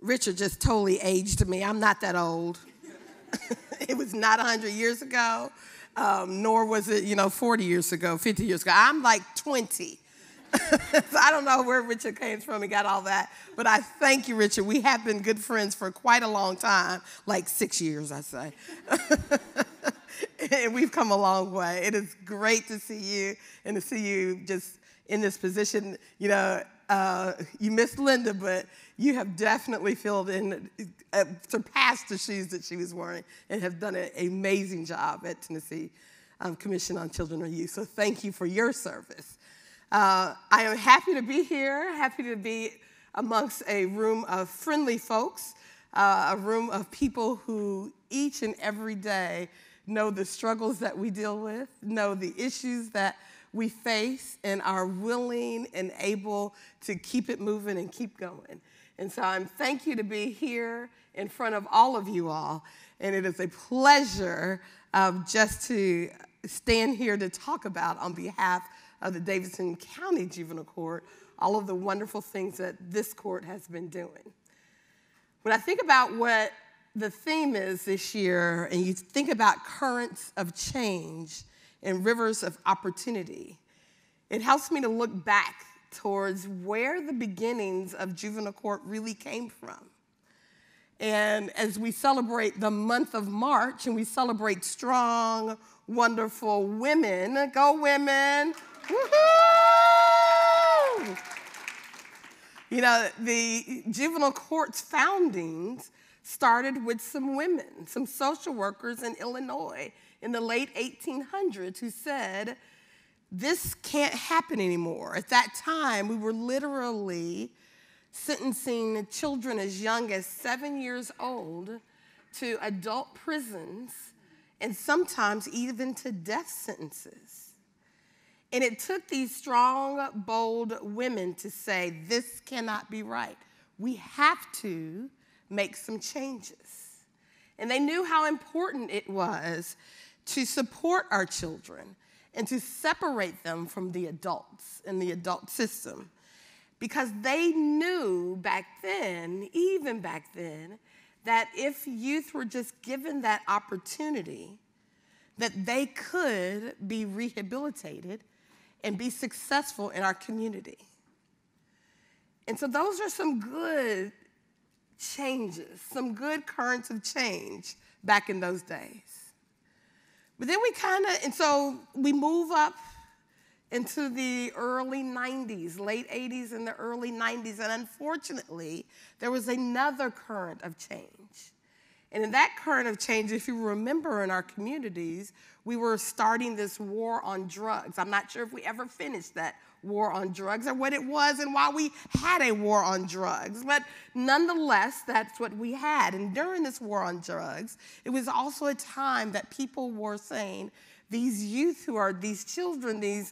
Richard just totally aged me. I'm not that old. It was not 100 years ago, nor was it, 40 years ago, 50 years ago. I'm like 20. So I don't know where Richard came from and got all that. But I thank you, Richard. We have been good friends for quite a long time, like 6 years, I say. And we've come a long way. It is great to see you and to see you just in this position. You missed Linda, but you have definitely filled in, surpassed the shoes that she was wearing and have done an amazing job at Tennessee Commission on Children and Youth. So thank you for your service. I am happy to be here, happy to be amongst a room of friendly folks, a room of people who each and every day know the struggles that we deal with, know the issues that we face, and are willing and able to keep it moving and keep going. And so I'm thank you to be here in front of all of you all. And it is a pleasure just to stand here to talk about on behalf of the Davidson County Juvenile Court all of the wonderful things that this court has been doing. When I think about what the theme is this year, and you think about currents of change and rivers of opportunity, it helps me to look back towards where the beginnings of juvenile court really came from. And as we celebrate the month of March and we celebrate strong, wonderful women, go women, woohoo! The juvenile court's foundings started with some women, some social workers in Illinois in the late 1800s who said, this can't happen anymore. At that time, we were literally sentencing children as young as 7 years old to adult prisons and sometimes even to death sentences. And it took these strong, bold women to say, this cannot be right. We have to make some changes. And they knew how important it was to support our children and to separate them from the adults in the adult system. Because they knew back then, even back then, that if youth were just given that opportunity, that they could be rehabilitated and be successful in our community. And so those are some good changes, some good currents of change back in those days. But then so we move up into the early 90s, late 80s and the early 90s, and unfortunately, there was another current of change. And in that current of change, if you remember in our communities, we were starting this war on drugs. I'm not sure if we ever finished that war on drugs or what it was and why we had a war on drugs. But nonetheless, that's what we had. And during this war on drugs, it was also a time that people were saying, these youth who are these children, these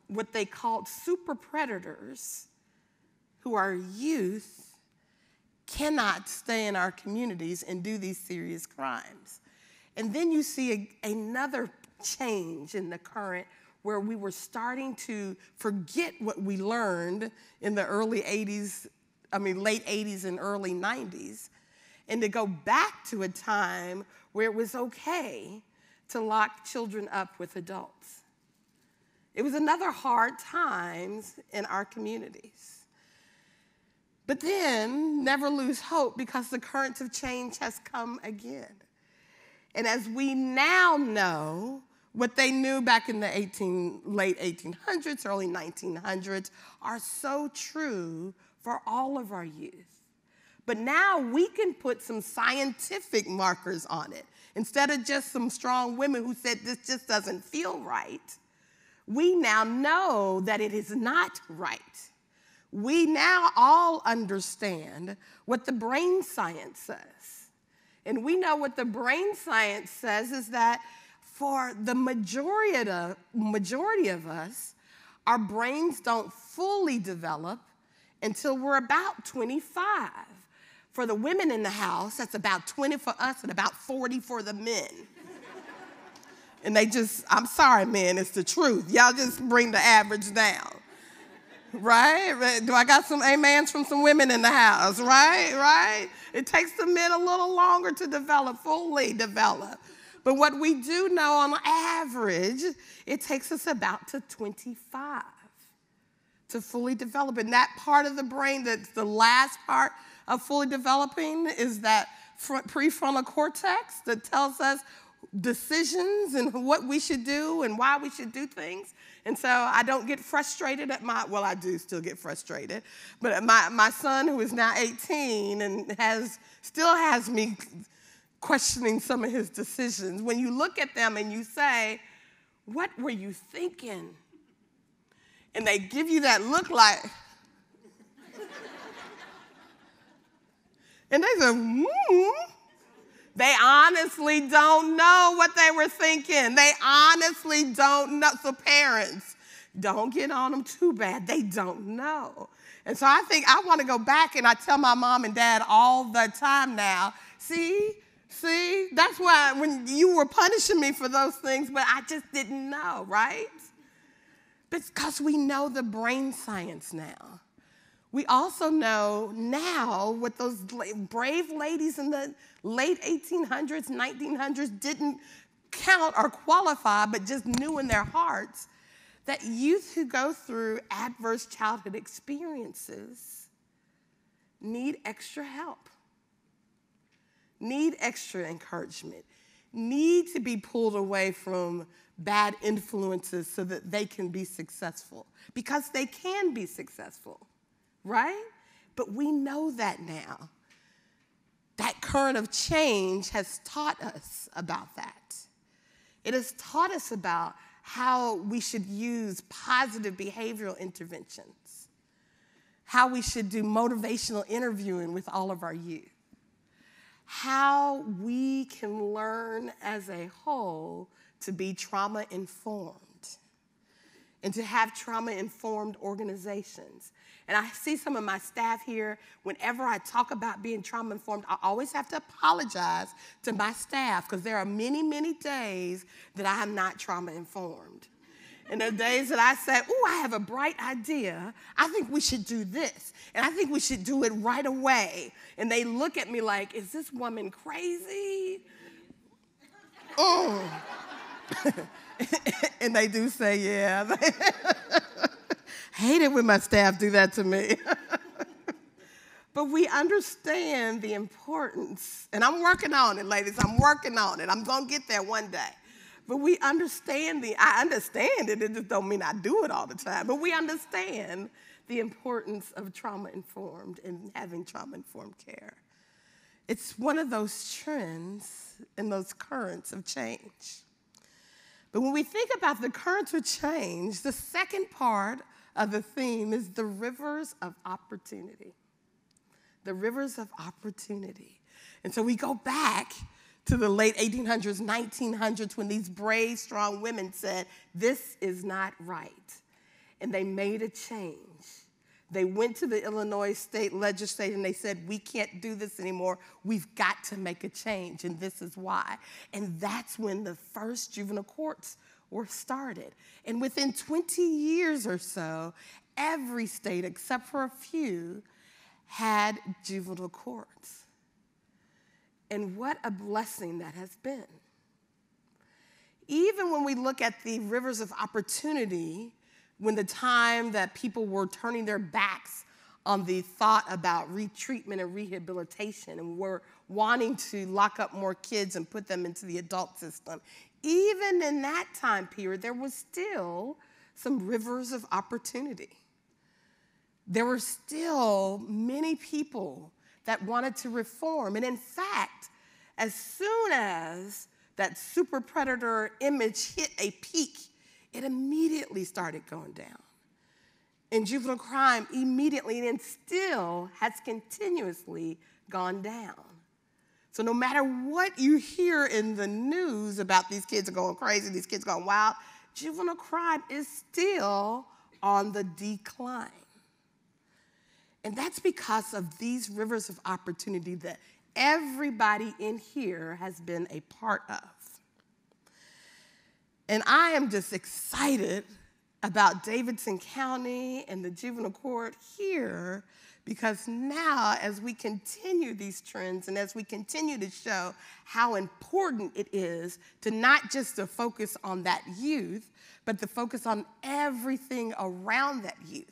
what they called super predators, who are youth, cannot stay in our communities and do these serious crimes. And then you see another change in the current where we were starting to forget what we learned in the late 80s and early 90s, and to go back to a time where it was okay to lock children up with adults. It was another hard times in our communities. But then, never lose hope, because the current of change has come again. And as we now know, what they knew back in the late 1800s, early 1900s, are so true for all of our youth. But now we can put some scientific markers on it. Instead of just some strong women who said this just doesn't feel right, we now know that it is not right. We now all understand what the brain science says. And we know what the brain science says is that for the majority of us, our brains don't fully develop until we're about 25. For the women in the house, that's about 20 for us and about 40 for the men. And I'm sorry, men, it's the truth. Y'all just bring the average down. Right? Do I got some amens from some women in the house? Right? It takes the men a little longer to develop, fully develop. But what we do know on average, it takes us about to 25 to fully develop. And that part of the brain that's the last part of fully developing is that prefrontal cortex that tells us decisions and what we should do and why we should do things. And so I don't get frustrated at well, I do still get frustrated, but my son, who is now 18 and still has me questioning some of his decisions. When you look at them and you say, what were you thinking? And they give you that look like, and they say, They honestly don't know what they were thinking. They honestly don't know. So parents, don't get on them too bad. They don't know. And so I think I want to go back, and I tell my mom and dad all the time now, see, that's why when you were punishing me for those things, but I just didn't know, right? Because we know the brain science now. We also know now what those brave ladies in the late 1800s, 1900s didn't count or qualify, but just knew in their hearts that youth who go through adverse childhood experiences need extra help, need extra encouragement, need to be pulled away from bad influences so that they can be successful, because they can be successful. Right? But we know that now. That current of change has taught us about that. It has taught us about how we should use positive behavioral interventions, how we should do motivational interviewing with all of our youth, how we can learn as a whole to be trauma-informed and to have trauma-informed organizations. And I see some of my staff here, whenever I talk about being trauma-informed, I always have to apologize to my staff, because there are many, many days that I am not trauma-informed. And there are days that I say, I have a bright idea. I think we should do this. And I think we should do it right away. And they look at me like, is this woman crazy? And they do say, yeah. Hate it when my staff do that to me. But we understand the importance, and I'm working on it, ladies. I'm working on it. I'm going to get there one day. But we understand I understand it. It just don't mean I do it all the time. But we understand the importance of trauma-informed and having trauma-informed care. It's one of those trends and those currents of change. But when we think about the currents of change, the second part of the theme is the rivers of opportunity. The rivers of opportunity. And so we go back to the late 1800s, 1900s, when these brave, strong women said, this is not right. And they made a change. They went to the Illinois state legislature and they said, we can't do this anymore. We've got to make a change, and this is why. And that's when the first juvenile courts were started. And within 20 years or so, every state, except for a few, had juvenile courts. And what a blessing that has been. Even when we look at the rivers of opportunity, when the time that people were turning their backs on the thought about retreatment and rehabilitation and were wanting to lock up more kids and put them into the adult system, even in that time period, there was still some rivers of opportunity. There were still many people that wanted to reform. And in fact, as soon as that super predator image hit a peak, it immediately started going down. And juvenile crime immediately and still has continuously gone down. So no matter what you hear in the news about these kids are going crazy, these kids going wild, juvenile crime is still on the decline. And that's because of these rivers of opportunity that everybody in here has been a part of. And I am just excited about Davidson County and the juvenile court here, because now as we continue these trends and as we continue to show how important it is to not just to focus on that youth, but to focus on everything around that youth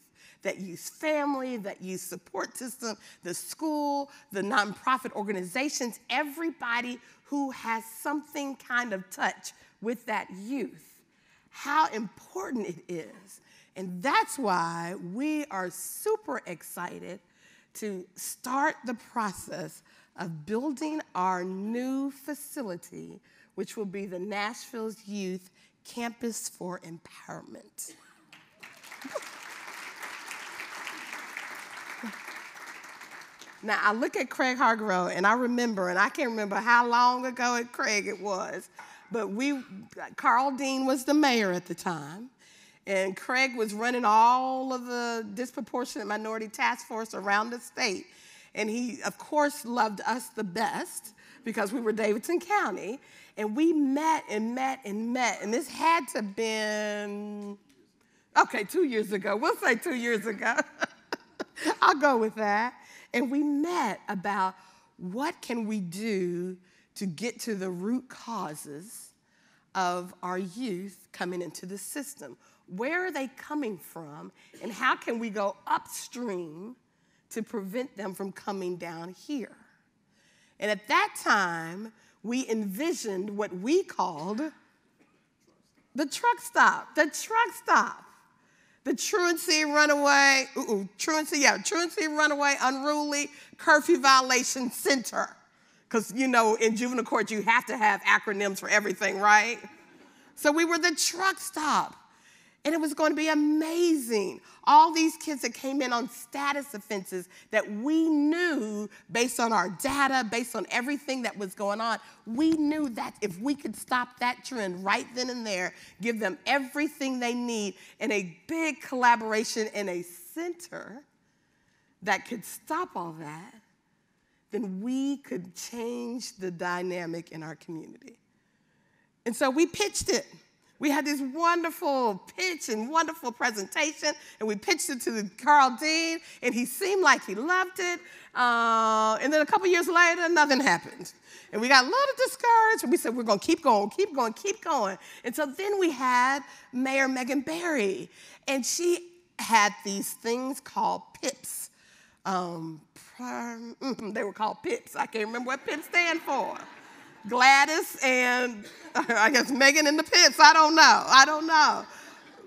family, that youth support system, the school, the nonprofit organizations, everybody who has something kind of touch with that youth, how important it is. And that's why we are super excited to start the process of building our new facility, which will be the Nashville's Youth Campus for Empowerment. Now, I look at Craig Hargrove, and I remember, and I can't remember how long ago at Craig it was, but Carl Dean was the mayor at the time, and Craig was running all of the disproportionate minority task force around the state. And he, of course, loved us the best because we were Davidson County. And we met and met and met. And this had to have been, okay, 2 years ago. We'll say 2 years ago. I'll go with that. And we met about what can we do to get to the root causes of our youth coming into the system. Where are they coming from, and how can we go upstream to prevent them from coming down here? And at that time, we envisioned what we called the truck stop. The truck stop. The truancy, runaway, truancy, runaway, unruly, curfew violation center. Because, you know, in juvenile court, you have to have acronyms for everything, right? So we were the truck stop. And it was going to be amazing. All these kids that came in on status offenses that we knew, based on our data, based on everything that was going on, we knew that if we could stop that trend right then and there, give them everything they need, and a big collaboration in a center that could stop all that, then we could change the dynamic in our community. And so we pitched it. We had this wonderful pitch and wonderful presentation, and we pitched it to Carl Dean, and he seemed like he loved it. And then a couple years later, nothing happened. And we got a little discouraged, and we said, we're going to keep going, keep going, keep going. And so then we had Mayor Megan Barry, and she had these things called PIPs. They were called PIPs. I can't remember what PIPs stand for. Gladys and I guess Megan in the Pips. I don't know.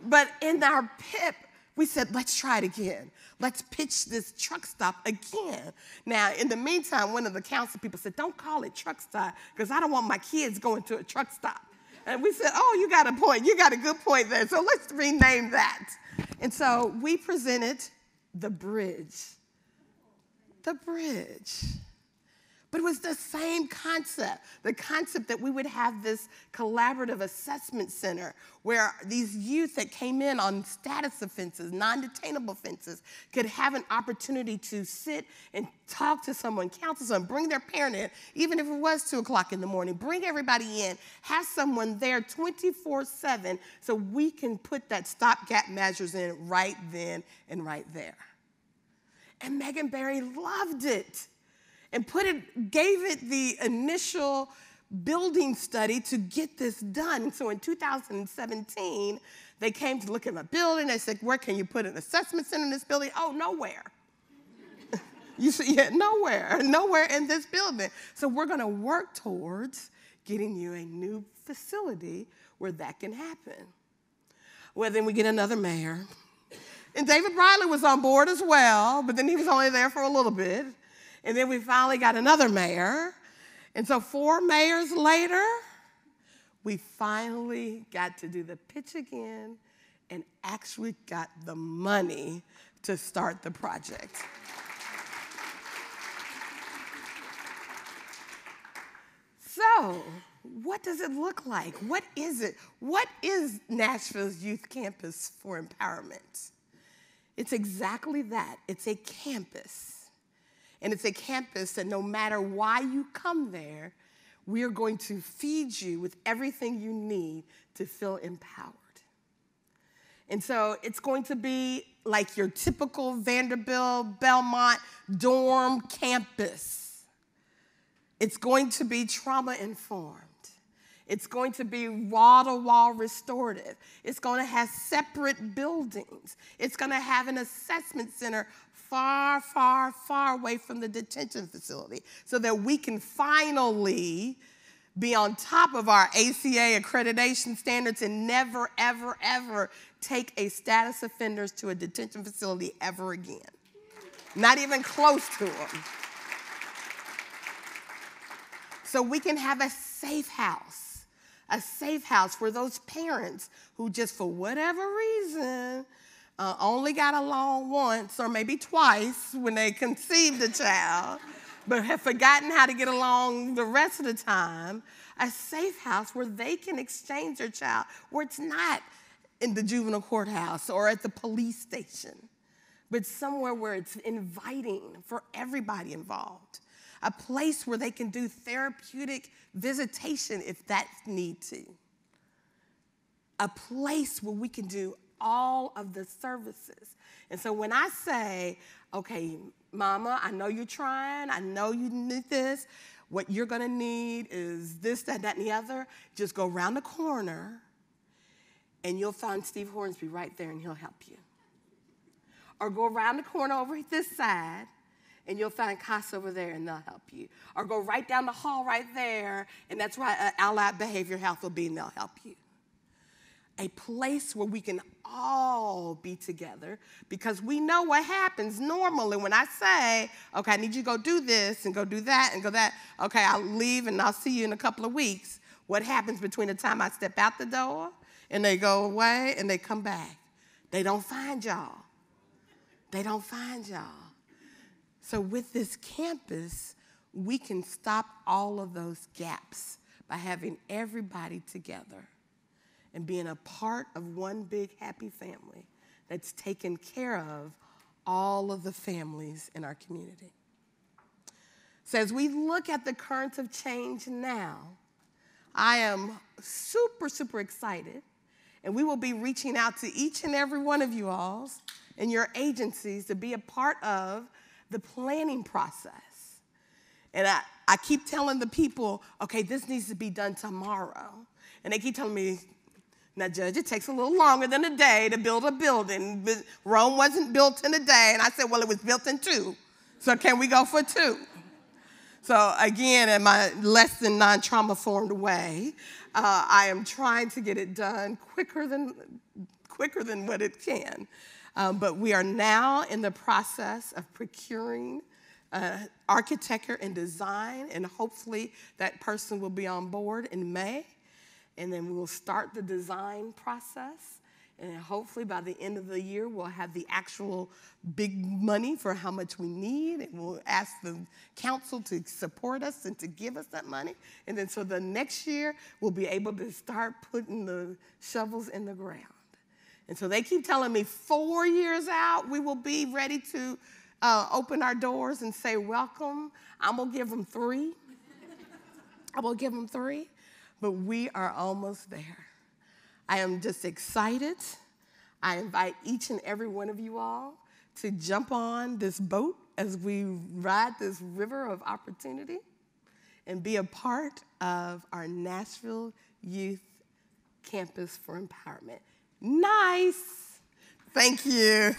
But in our PIP, we said, let's try it again. Let's pitch this truck stop again. Now, in the meantime, one of the council people said, don't call it truck stop, because I don't want my kids going to a truck stop. And we said, oh, you got a point. You got a good point there. So let's rename that. And so we presented the bridge. The bridge. But it was the same concept, the concept that we would have this collaborative assessment center where these youth that came in on status offenses, non-detainable offenses, could have an opportunity to sit and talk to someone, counsel someone, bring their parent in, even if it was 2 o'clock in the morning, bring everybody in, have someone there 24/7 so we can put that stopgap measures in right then and right there. And Megan Barry loved it. And gave it the initial building study to get this done. So in 2017, they came to look at my building. They said, where can you put an assessment center in this building? Oh, nowhere. You said, yeah, nowhere in this building. So we're going to work towards getting you a new facility where that can happen. Well, then we get another mayor. And David Briley was on board as well, but then he was only there for a little bit. And then we finally got another mayor. And so 4 mayors later, we finally got to do the pitch again and actually got the money to start the project. So, what does it look like? What is it? What is Nashville's Youth Campus for Empowerment? It's exactly that. It's a campus. And it's a campus that no matter why you come there, we are going to feed you with everything you need to feel empowered. And so it's going to be like your typical Vanderbilt, Belmont dorm campus. It's going to be trauma-informed. It's going to be wall-to-wall restorative. It's going to have separate buildings. It's going to have an assessment center far, far, far away from the detention facility so that we can finally be on top of our ACA accreditation standards and never, ever, ever take a status offenders to a detention facility ever again. Not even close to them. So we can have a safe house for those parents who just for whatever reason only got along once or maybe twice when they conceived a child, but have forgotten how to get along the rest of the time. A safe house where they can exchange their child, where it's not in the juvenile courthouse or at the police station, but somewhere where it's inviting for everybody involved. A place where they can do therapeutic visitation if that's need to. A place where we can do all of the services. And so when I say, okay, mama, I know you're trying, I know you need this, what you're gonna need is this, that, and the other, just go around the corner and you'll find Steve Hornsby right there and he'll help you. Or go around the corner over this side and you'll find Casa over there and they'll help you. Or go right down the hall right there and that's why Allied Behavior Health will be and they'll help you. A place where we can all be together because we know what happens normally when I say, okay, I need you to go do this and go do that and go that. Okay, I'll leave and I'll see you in a couple of weeks. What happens between the time I step out the door and they go away and they come back? They don't find y'all. They don't find y'all. So with this campus, we can stop all of those gaps by having everybody together and being a part of one big happy family that's taking care of all of the families in our community. So as we look at the currents of change now, I am super, super excited, and we will be reaching out to each and every one of you all and your agencies to be a part of the planning process. And I keep telling the people, okay, this needs to be done tomorrow. And they keep telling me, now, Judge, it takes a little longer than a day to build a building. Rome wasn't built in a day. And I said, well, it was built in 2. So can we go for 2? So again, in my less than non-trauma-formed way, I am trying to get it done quicker than what it can. But we are now in the process of procuring architecture and design, and hopefully that person will be on board in May. And then we will start the design process. And hopefully by the end of the year, we'll have the actual big money for how much we need. And we'll ask the council to support us and to give us that money. And then so the next year, we'll be able to start putting the shovels in the ground. And so they keep telling me 4 years out, we will be ready to open our doors and say, welcome. I'm going to give them 3. I'm going to give them 3. But we are almost there. I am just excited. I invite each and every one of you all to jump on this boat as we ride this river of opportunity and be a part of our Nashville Youth Campus for Empowerment. Nice. Thank you.